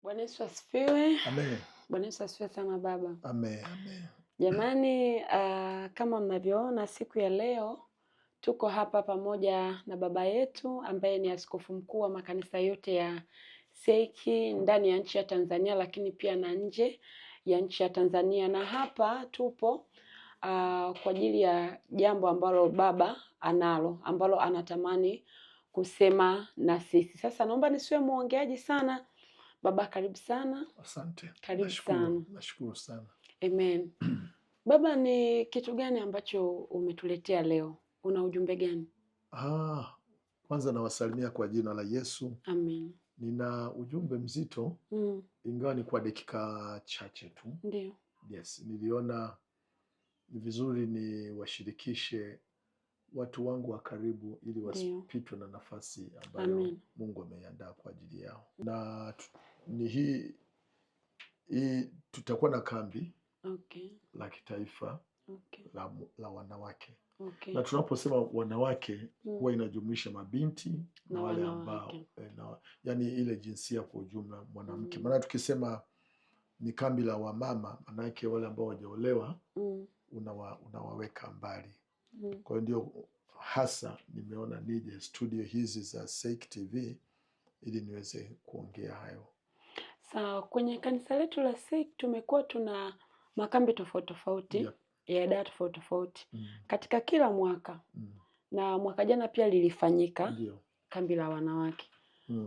Bwana Yesu asifiwe. Amen. Bwana Yesu asifiwe sana baba. Amen. Amen. Jamani, kama mnavyoona siku ya leo tuko hapa pamoja na baba yetu ambaye ni askofu mkuu wa makanisa yote ya SEIC ndani ya nchi ya Tanzania, lakini pia na nje ya nchi ya Tanzania, na hapa tupo kwa ajili ya jambo ambalo baba analo ambalo anatamani kusema na sisi. Sasa naomba nisiwe muongeaji sana. Baba, karibu sana. Asante. Karibu sana. Nashukuru sana. Amen. Baba, ni kitu gani ambacho umetuletea leo? Una ujumbe gani? Kwanza nawasalimia kwa jina la Yesu. Amen. Nina ujumbe mzito ingawa ni kwa dakika chache tu. Ndio. Yes, niliona ni vizuri ni washirikishe watu wangu wa karibu ili wasipitwe na nafasi ambayo Mungu ameiandaa kwa ajili yao. Na ni hii tutakuwa na kambi la kitaifa la wanawake. Na tunaposema wanawake huwa inajumuisha mabinti na wale ambao yani ile jinsia kwa ujumla mwanamke. Maana tukisema ni kambi la wamama, manake wale ambao hawajaolewa unawaweka mbali. Kwa hiyo ndio hasa nimeona nije studio hizi za SEIC TV ili niweze kuongea hayo. Sawa, kwenye kanisa letu la SEIC tumekuwa tuna makambi tofauti tofauti ya idara tofauti tofauti katika kila mwaka. Na mwaka jana pia lilifanyika kambi la wanawake.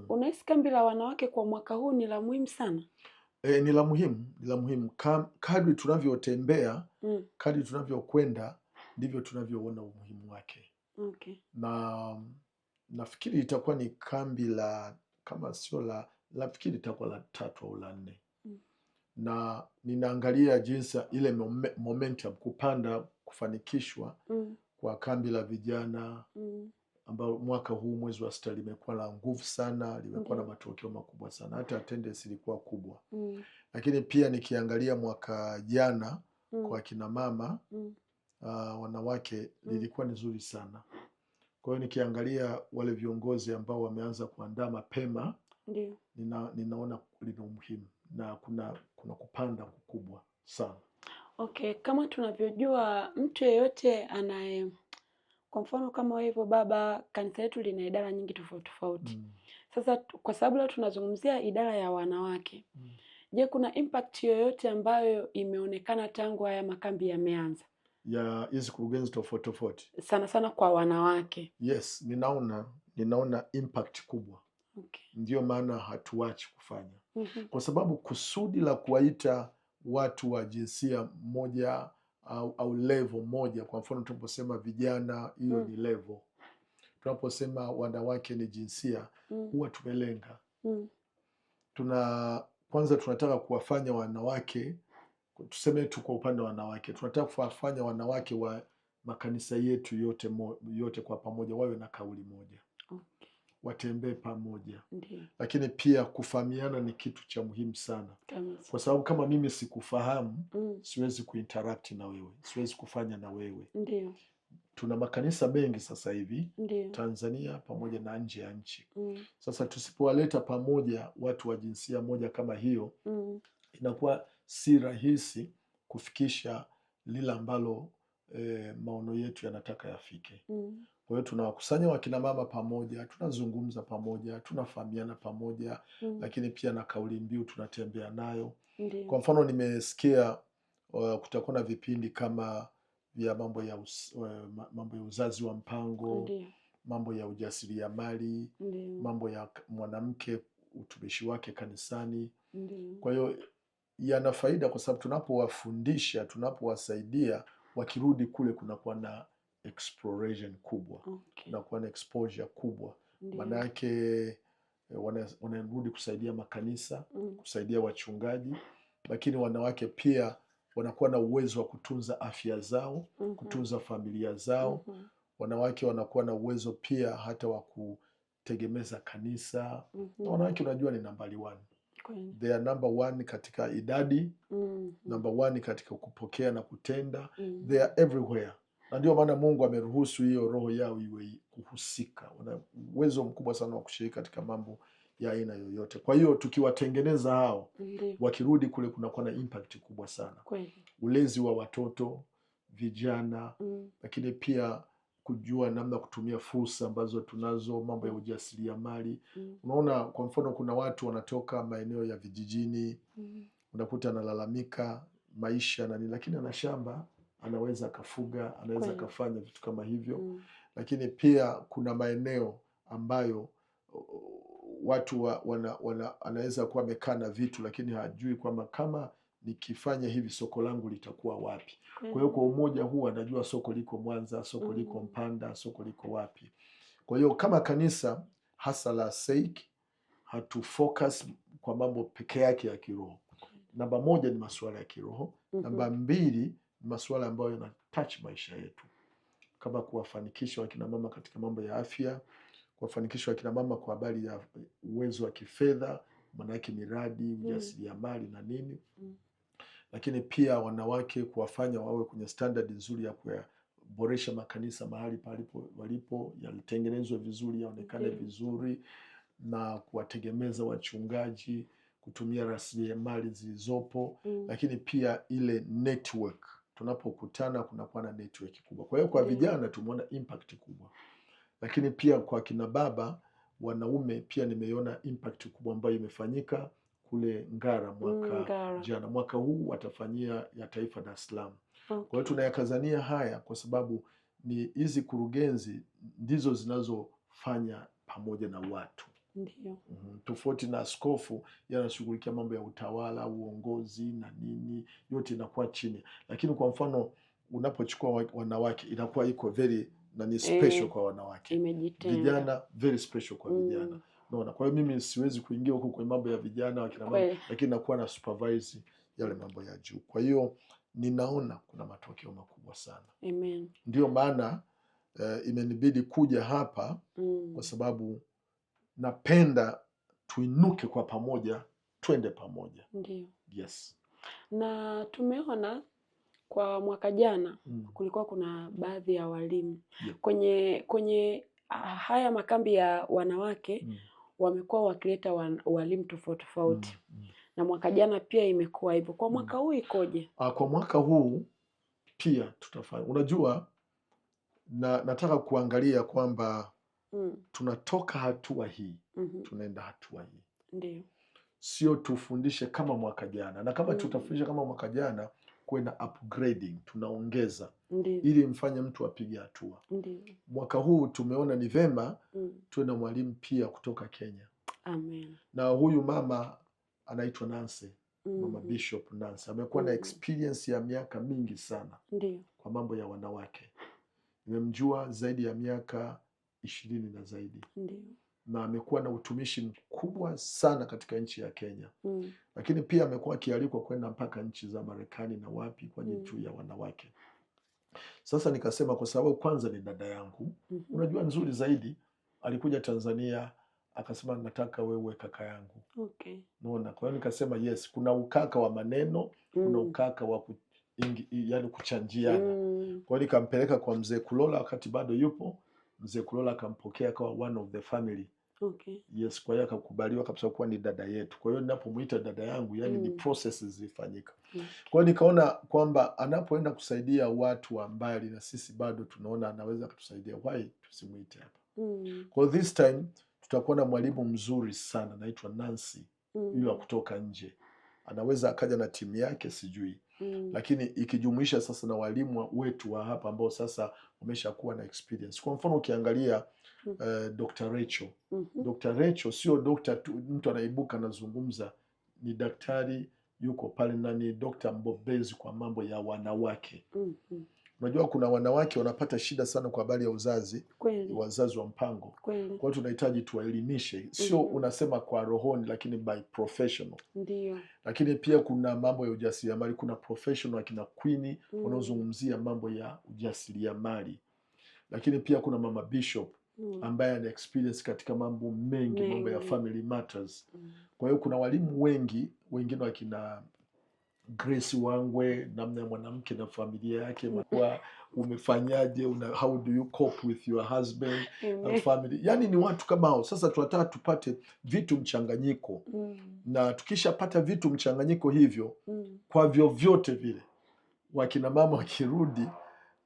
Unahisi kambi la wanawake kwa mwaka huu ni la muhimu sana? Ni la muhimu. Kadri tunavyotembea, kadri tunavyokwenda ndivyo tunavyoona umuhimu wake. Na nafikiri itakuwa ni kambi la, kama sio nafikiri itakuwa la 3 au la 4. Na ninaangalia jinsi ile momentum kupanda kufanikishwa kwa kambi la vijana ambao mwaka huu mwezi wa 6 limekuwa la nguvu sana, limekuwa na matokeo makubwa sana, hata attendance ilikuwa kubwa. Lakini pia nikiangalia mwaka jana kwa kina mama wanawake lilikuwa nzuri sana. Kwa hiyo nikiangalia wale viongozi ambao wameanza kuandaa mapema, ninaona lina umuhimu na kuna kupanda kukubwa sana. Kama tunavyojua mtu yeyote kwa mfano kama hivyo baba, kanisa letu lina idara nyingi tofauti tofauti. Sasa kwa sababu leo tunazungumzia idara ya wanawake. Je, kuna impact yoyote ambayo imeonekana tangu haya makambi yameanza? Ya hizi kurugenzi tofauti tofauti. Sana sana kwa wanawake. Yes, ninaona impact kubwa. Ndio maana hatuachi kufanya. Kwa sababu kusudi la kuwaita watu wa jinsia moja au level moja, kwa mfano tunaposema vijana, hiyo ni level. Tunaposema wanawake ni jinsia, huwa tumelenga. Kwanza tunataka kuwafanya wanawake, tuseme tu kwa upande wa wanawake, tunataka kuwafanya wanawake wa makanisa yetu yote kwa pamoja wawe na kauli moja. Watembee pamoja. Lakini pia kufahamiana ni kitu cha muhimu sana. Kwa sababu kama mimi sikufahamu, siwezi kuinteract na wewe, siwezi kufanya na wewe. Tuna makanisa mengi sasa hivi Tanzania pamoja na nje ya nchi. Sasa tusipowaleta pamoja watu wa jinsia moja kama hiyo, inakuwa si rahisi kufikisha lile ambalo maono yetu yanataka yafike. Kwa hiyo tunawakusanya wakina mama pamoja, tunazungumza pamoja, tunafahamiana pamoja, lakini pia na kauli mbiu tunatembea nayo. Kwa mfano nimesikia kutakuwa na vipindi kama vya mambo ya uzazi wa mpango, mambo ya ujasiriamali, mambo ya mwanamke utumishi wake kanisani. Kwa hiyo yana faida kwa sababu tunapowafundisha, tunapowasaidia, wakirudi kule kunakuwa na exploration kubwa. Kunakuwa na exposure kubwa. Manake wanarudi kusaidia makanisa, kusaidia wachungaji, lakini wanawake pia wanakuwa na uwezo wa kutunza afya zao, kutunza familia zao. Wanawake wanakuwa na uwezo pia hata wa kutegemeza kanisa. Na wanawake unajua ni nambari 1. They are number 1 katika idadi, number 1 katika kupokea na kutenda. They are everywhere. Na ndio maana Mungu ameruhusu hiyo roho yao iwe kuhusika. Wana uwezo mkubwa sana wa kushiriki katika mambo ya aina yoyote. Kwa hiyo tukiwatengeneza hao, Ndiyo. wakirudi kule kunakuwa na impact kubwa sana. Kweli. Ulezi wa watoto, vijana, lakini pia kujua namna kutumia fursa ambazo tunazo, mambo ya ujasiriamali. Unaona, kwa mfano kuna watu wanatoka maeneo ya vijijini, unakuta analalamika maisha na nini, lakini ana shamba, anaweza akafuga, anaweza akafanya vitu kama hivyo. Lakini pia kuna maeneo ambayo watu anaweza kuwa amekaa na vitu lakini hajui kwamba kama nikifanya hivi soko langu litakuwa wapi. Kwa hiyo kwa umoja huu anajua soko liko Mwanza, soko liko Mpanda, soko liko wapi. Kwa hiyo kama kanisa hasa la SEIC hatufocus kwa mambo peke yake ya kiroho. Namba 1 ni masuala ya kiroho. Namba 2 ni masuala ambayo yana touch maisha yetu, kama kuwafanikisha wakina mama katika mambo ya afya, kuwafanikisha wakina mama kwa habari ya uwezo wa kifedha, maana yake miradi, ujasiriamali na nini. Lakini pia wanawake kuwafanya wawe kwenye standard nzuri ya kuboresha makanisa mahali walipo, yatengenezwe vizuri, yaonekane vizuri, na kuwategemeza wachungaji, kutumia rasilimali zilizopo. Lakini pia ile network, tunapokutana kunakuwa na network kubwa. Kwa hiyo kwa vijana tumeona impact kubwa. Lakini pia kwa kina baba, wanaume pia nimeona impact kubwa ambayo imefanyika kule Ngara jana. Mwaka huu watafanyia ya taifa Dar es Salaam. Kwa hiyo tunayakazania haya kwa sababu ni hizi kurugenzi ndizo zinazofanya pamoja na watu. Ndiyo. Tofauti na askofu yanashughulikia mambo ya utawala, uongozi na nini, yote inakuwa chini. Lakini kwa mfano unapochukua wanawake inakuwa iko very ni special kwa wanawake. Vijana very special kwa vijana. Unaona, kwa hiyo mimi siwezi kuingia huko kwenye mambo ya vijana wakina mama, lakini nakuwa na supervise yale mambo ya juu. Kwa hiyo ninaona kuna matokeo makubwa sana. Amen. Ndio maana imenibidi kuja hapa kwa sababu napenda tuinuke kwa pamoja, twende pamoja. Ndiyo. Yes. Na tumeona kwa mwaka jana kulikuwa kuna baadhi ya walimu kwenye haya makambi ya wanawake wamekuwa wakileta walimu tofauti tofauti. Na mwaka jana pia imekuwa hivyo. Kwa mwaka huu ikoje? Kwa mwaka huu pia tutafanya. Unajua, nataka kuangalia kwamba tunatoka hatua hii, tunaenda hatua hii. Ndiyo. Sio tufundishe kama mwaka jana. Na kama tutafundisha kama mwaka jana, kuwe na upgrading, tunaongeza. Ndiyo. Ili mfanye mtu apige hatua. Ndiyo. Mwaka huu tumeona ni vema tuwe na mwalimu pia kutoka Kenya. Amen. Na huyu mama anaitwa Nancy, Mama Bishop Nancy. Amekuwa na experience ya miaka mingi sana. Ndiyo. Kwa mambo ya wanawake. Nimemjua zaidi ya miaka 20 na zaidi. Ndiyo. Na amekuwa na utumishi mkubwa sana katika nchi ya Kenya. Lakini pia amekuwa akialikwa kwenda mpaka nchi za Marekani na wapi kwa juu ya wanawake. Sasa nikasema kwa sababu kwanza ni dada yangu, unajua nzuri zaidi, alikuja Tanzania akasema nataka wewe kaka yangu. Unaona, kwa hiyo nikasema yes, kuna ukaka wa maneno, kuna ukaka wa yani kuchanjiana. Kwa hiyo nikampeleka kwa Mzee Kulola wakati bado yupo. Mzee Kulola akampokea kama one of the family. Yes, kwa hiyo akakubaliwa kabisa kuwa ni dada yetu. Kwa hiyo ninapomuita dada yangu, yani ni processes zilifanyika. Kwa hiyo nikaona kwamba anapoenda kusaidia watu wa mbali na sisi bado tunaona anaweza kutusaidia, why tusimuite hapa. Kwa hiyo this time tutakuwa na mwalimu mzuri sana anaitwa Nancy, yule kutoka nje. Anaweza akaja na timu yake sijui. Lakini ikijumuisha sasa na walimu wetu wa hapa ambao sasa wameshakuwa na experience. Kwa mfano ukiangalia Dr. Rachel. Dr. Rachel sio doctor tu, mtu anaibuka anazungumza, ni daktari yuko pale na ni doctor mbobezi kwa mambo ya wanawake. Unajua kuna wanawake wanapata shida sana kwa habari ya uzazi, wazazi wa mpango. Kwa hiyo tunahitaji tuwaelimishe. Sio unasema kwa rohoni lakini by professional. Ndiyo. Lakini pia kuna mambo ya ujasiriamali, kuna professional akina Queen wanaozungumzia mambo ya ujasiriamali. Lakini pia kuna Mama Bishop ambaye ana experience katika mambo mengi, mambo ya family matters. Kwa hiyo kuna walimu wengi, wengine wakina Grace Wangwe, namna ya mwanamke na familia yake, umefanyaje, how do you cope with your husband and family. Yani ni watu kama hao. Sasa tunataka tupate vitu mchanganyiko, na tukishapata vitu mchanganyiko hivyo, kwa vyovyote vile wakina mama wakirudi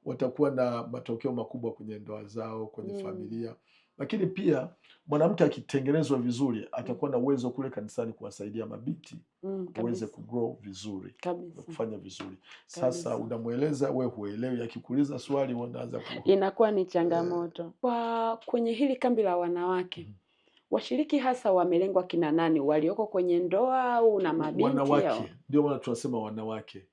watakuwa na matokeo makubwa kwenye ndoa zao, kwenye familia. Lakini pia mwanamke akitengenezwa vizuri atakuwa na uwezo kule kanisani kuwasaidia mabinti uweze kugrow vizuri, kufanya vizuri. Sasa unamweleza, we huelewi, akikuuliza swali unaanza inakuwa ni changamoto. Kwa kwenye hili kambi la wanawake, washiriki hasa wamelengwa kina nani? Walioko kwenye ndoa au na mabinti? Wanawake, ndio maana tunasema wanawake.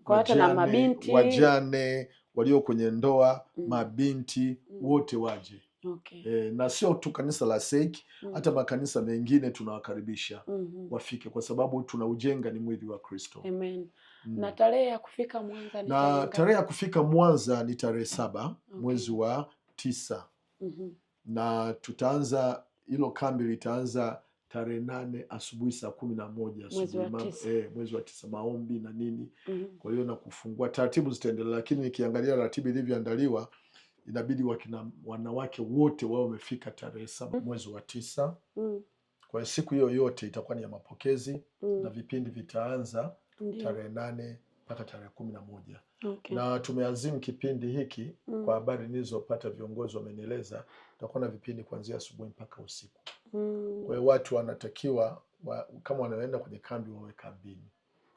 Kwa hata na mabinti, wajane, walio kwenye ndoa, mabinti, wote waje. Okay. Na sio tu kanisa la SEIC, hata makanisa mengine tunawakaribisha wafike, kwa sababu tunaujenga ni mwili wa Kristo. Amen. Na tarehe ya kufika Mwanza ni tarehe ya kufika Mwanza ni tarehe 7 mwezi wa 9. Na tutaanza, hilo kambi litaanza tarehe 8 asubuhi saa 11 asubuhi, mwezi wa 9, maombi na nini. Kwa hiyo na kufungua, taratibu zitaendelea, lakini nikiangalia ratibu ilivyoandaliwa inabidi wanawake wote wao wamefika tarehe 7 mwezi wa 9. Kwa hiyo siku hiyo yote itakuwa ni ya mapokezi na vipindi vitaanza tarehe 8 mpaka tarehe 11. Okay. Na tumeazimu kipindi hiki kwa habari nilizopata, viongozi wamenieleza tutakuwa na vipindi kuanzia asubuhi mpaka usiku. Kwa hiyo watu wanatakiwa kama wanaenda kwenye kambi wawe kambini.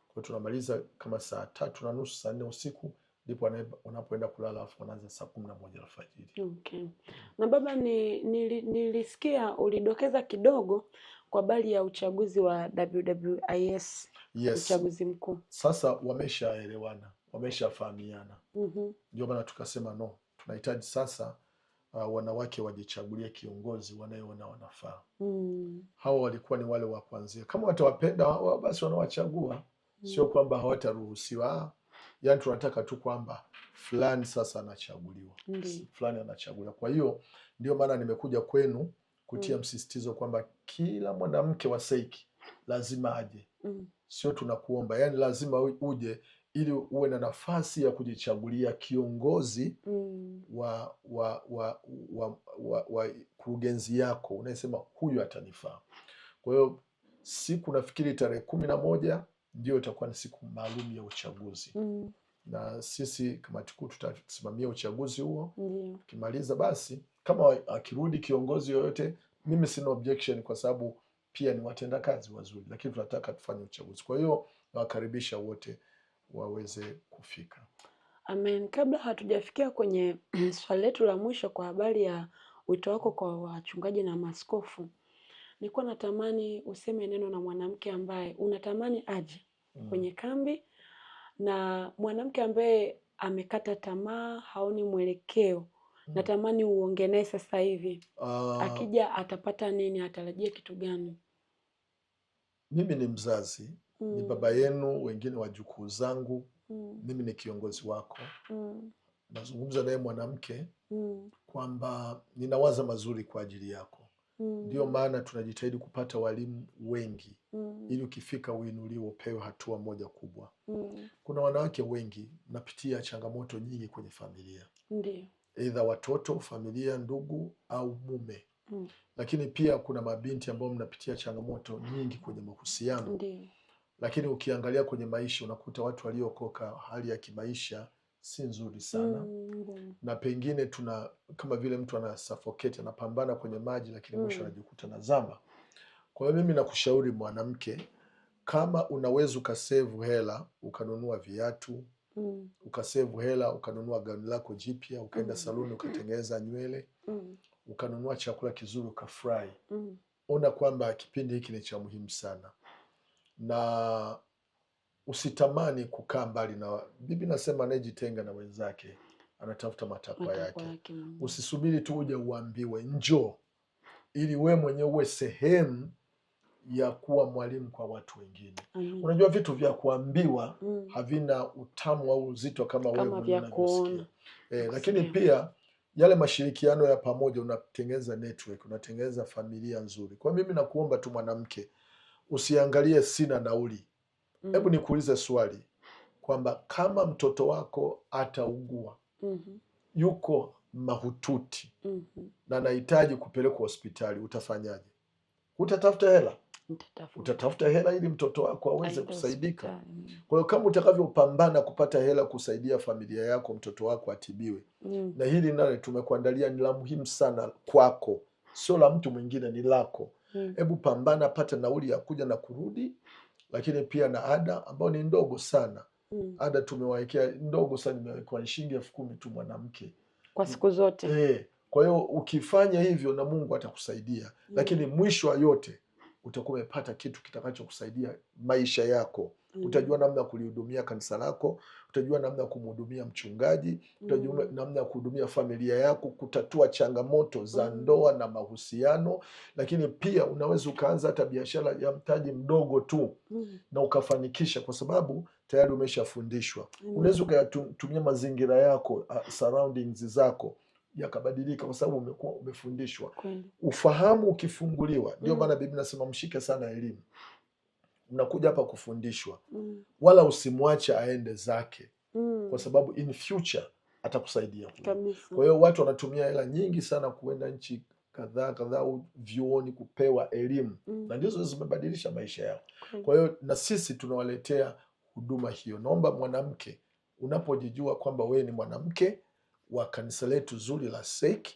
Kwa hiyo tunamaliza kama saa 3:30 saa 4 usiku, ndipo wanapoenda kulala, afu wanaanza saa 11 alfajiri. Okay. Na baba, nilisikia ulidokeza kidogo kwa habari ya uchaguzi wa WWIS. Yes. Uchaguzi mkuu. Sasa wameshaelewana, wameshafahamiana. Ndio maana tukasema no, tunahitaji sasa wanawake wajichagulie kiongozi wanayoona wanafaa. Hao walikuwa ni wale wa kuanzia. Kama watawapenda wao basi wanawachagua. Sio kwamba hawataruhusiwa. Yaani tunataka tu kwamba fulani sasa anachaguliwa. Fulani anachaguliwa. Kwa hiyo ndio maana nimekuja kwenu kutia msisitizo kwamba kila mwanamke wa SEIC lazima aje. Sio tunakuomba, yani lazima uje ili uwe na nafasi ya kujichagulia kiongozi wa kurugenzi yako, unasema huyu atanifaa. Kwa hiyo siku nafikiri tarehe 11 ndio itakuwa ni siku maalum ya uchaguzi. Na sisi kamati kuu tutasimamia uchaguzi huo. Tukimaliza basi, kama akirudi kiongozi yoyote, mimi sina objection, kwa sababu pia ni watendakazi wazuri, lakini tunataka tufanye uchaguzi. Kwa hiyo nawakaribisha wote waweze kufika. Amen. Kabla hatujafikia kwenye swali letu la mwisho kwa habari ya wito wako kwa wachungaji na maaskofu, nilikuwa natamani useme neno na mwanamke ambaye unatamani aje kwenye kambi, na mwanamke ambaye amekata tamaa, haoni mwelekeo. Natamani uongee naye sasa hivi. Akija atapata nini? Atarajia kitu gani? Mimi ni mzazi, ni baba yenu, wengine wajukuu zangu. Mimi ni kiongozi wako. Nazungumza naye mwanamke kwamba ninawaza mazuri kwa ajili yako. Ndio maana tunajitahidi kupata walimu wengi ili ukifika uinuliwe, upewe hatua moja kubwa. Kuna wanawake wengi napitia changamoto nyingi kwenye familia. Ndiyo. Aidha watoto, familia, ndugu au mume. Lakini pia kuna mabinti ambao mnapitia changamoto nyingi kwenye mahusiano. Ndiyo. Lakini ukiangalia kwenye maisha unakuta watu waliokoka hali ya kimaisha si nzuri sana. Na pengine kama vile mtu anasuffocate, anapambana kwenye maji, lakini mwisho anajikuta nazama. Kwa hiyo mimi nakushauri mwanamke, kama unaweza ukasevu hela ukanunua viatu, ukasevu hela ukanunua gauni lako jipya, ukaenda saluni ukatengeneza nywele, ukanunua chakula kizuri ukafurahi. Ona kwamba kipindi hiki ni cha muhimu sana. Na usitamani kukaa mbali na bibi, nasema anayejitenga na wenzake anatafuta matakwa yake. Usisubiri tu uje uambiwe, njoo, ili we mwenyewe uwe sehemu ya kuwa mwalimu kwa watu wengine. Unajua vitu vya kuambiwa havina utamu au uzito kama wewe unavyosikia. Lakini pia yale mashirikiano ya pamoja, unatengeneza network, unatengeneza familia nzuri. Kwa mimi nakuomba tu mwanamke, usiangalie sina nauli. Hebu nikuulize swali kwamba kama mtoto wako ataugua, yuko mahututi, na anahitaji kupelekwa hospitali, utafanyaje? Utatafuta hela? Utatafuta hela ili mtoto wako aweze kusaidika. Kwa hiyo kama utakavyopambana kupata hela kusaidia familia yako, mtoto wako atibiwe, na hili nalo tumekuandalia ni la muhimu sana kwako, sio la mtu mwingine, ni lako. Hebu pambana, pata nauli ya kuja na kurudi, lakini pia na ada ambayo ni ndogo sana. Ada tumewawekea ndogo sana, imewekwa shilingi 10,000 tu mwanamke kwa siku zote. Kwa hiyo ukifanya hivyo na Mungu atakusaidia, lakini mwisho wa yote utakuwa umepata kitu kitakachokusaidia maisha yako. Utajua namna ya kulihudumia kanisa lako, utajua namna ya kumhudumia mchungaji, utajua namna ya kuhudumia familia yako, kutatua changamoto za ndoa na mahusiano, lakini pia unaweza ukaanza hata biashara ya mtaji mdogo tu na ukafanikisha, kwa sababu tayari umeshafundishwa. Unaweza ukatumia mazingira yako, surroundings zako yakabadilika, kwa sababu umekuwa umefundishwa. Ufahamu ukifunguliwa, ndio maana Biblia inasema mshike sana elimu. Unakuja hapa kufundishwa, wala usimwache aende zake, kwa sababu in future atakusaidia. Kwa hiyo watu wanatumia hela nyingi sana kuenda nchi kadhaa vyuoni kupewa elimu, na ndizo zimebadilisha maisha yao. Kwa hiyo na sisi tunawaletea huduma hiyo. Naomba mwanamke, unapojijua kwamba wewe ni mwanamke wa kanisa letu zuri la SEIC,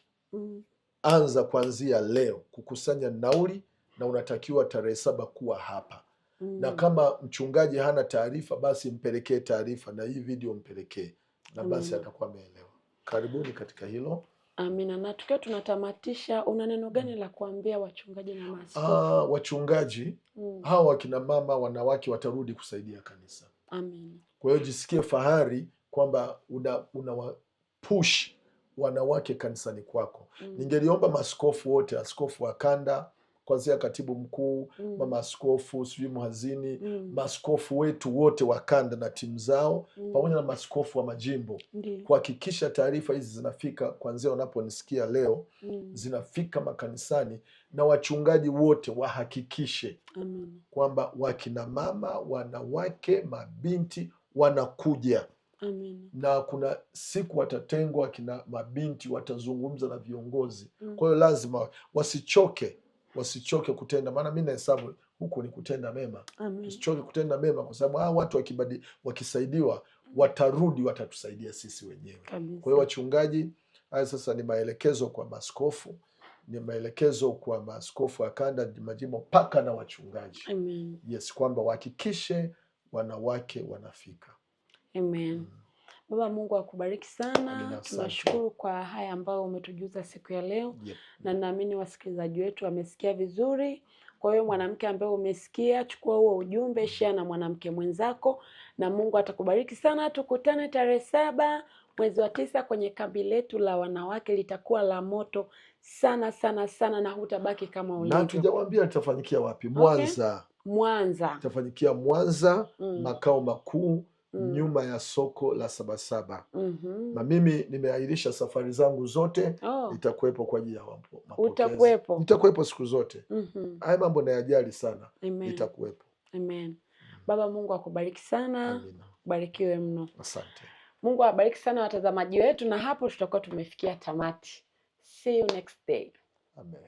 anza kuanzia leo kukusanya nauli, na unatakiwa tarehe 7 kuwa hapa. Na kama mchungaji hana taarifa, basi mpelekee taarifa, na hii video mpelekee, na basi atakuwa ameelewa. Karibuni katika hilo. Amina. Na tukiwa tunatamatisha, una neno gani la kuambia wachungaji na maaskofu? Wachungaji hawa, wakina mama, wanawake watarudi kusaidia kanisa. Amina. Kwa hiyo jisikie fahari kwamba una push wanawake kanisani kwako. Ningeliomba maaskofu wote, askofu wa kanda kuanzia katibu mkuu, mama askofu, sijui mhazini, maaskofu wetu wote wa kanda na timu zao, pamoja na maaskofu wa majimbo, kuhakikisha taarifa hizi zinafika kuanzia wanaponisikia leo, zinafika makanisani, na wachungaji wote wahakikishe kwamba wakina mama, wanawake, mabinti wanakuja. Na kuna siku watatengwa kina mabinti, watazungumza na viongozi. Kwa hiyo lazima wasichoke kutenda, maana mimi nahesabu huku ni kutenda mema. Usichoke kutenda mema, kwa sababu watu wakisaidiwa watarudi, watatusaidia sisi wenyewe. Kwa hiyo wachungaji, haya sasa ni maelekezo kwa maaskofu, ni maelekezo kwa maaskofu wa kanda, majimbo, mpaka na wachungaji. Yes, kwamba wahakikishe wanawake wanafika. Amen. Baba Mungu akubariki sana. Tunashukuru kwa haya ambayo umetujuza siku ya leo. Na naamini wasikilizaji wetu wamesikia vizuri. Kwa hiyo mwanamke ambaye umesikia, chukua huo ujumbe, share na mwanamke mwenzako, na Mungu atakubariki sana. Tukutane tarehe 7 mwezi wa 9 kwenye kambi letu la wanawake, litakuwa la moto sana sana sana, na hutabaki kama ulivyo. Na tujawaambia litafanyikia wapi. Mwanza. Litafanyikia Mwanza, makao makuu, nyuma ya soko la Sabasaba. Na mimi nimeahirisha safari zangu zote. Nitakuwepo kwa ajili ya mapokezi. Nitakuwepo siku zote. Haya mambo nayajali sana. Nitakuwepo. Amen. Baba Mungu akubariki sana. Amina. Barikiwe mno. Asante. Mungu awabariki sana watazamaji wetu, na hapo tutakuwa tumefikia tamati. See you next day. Amen.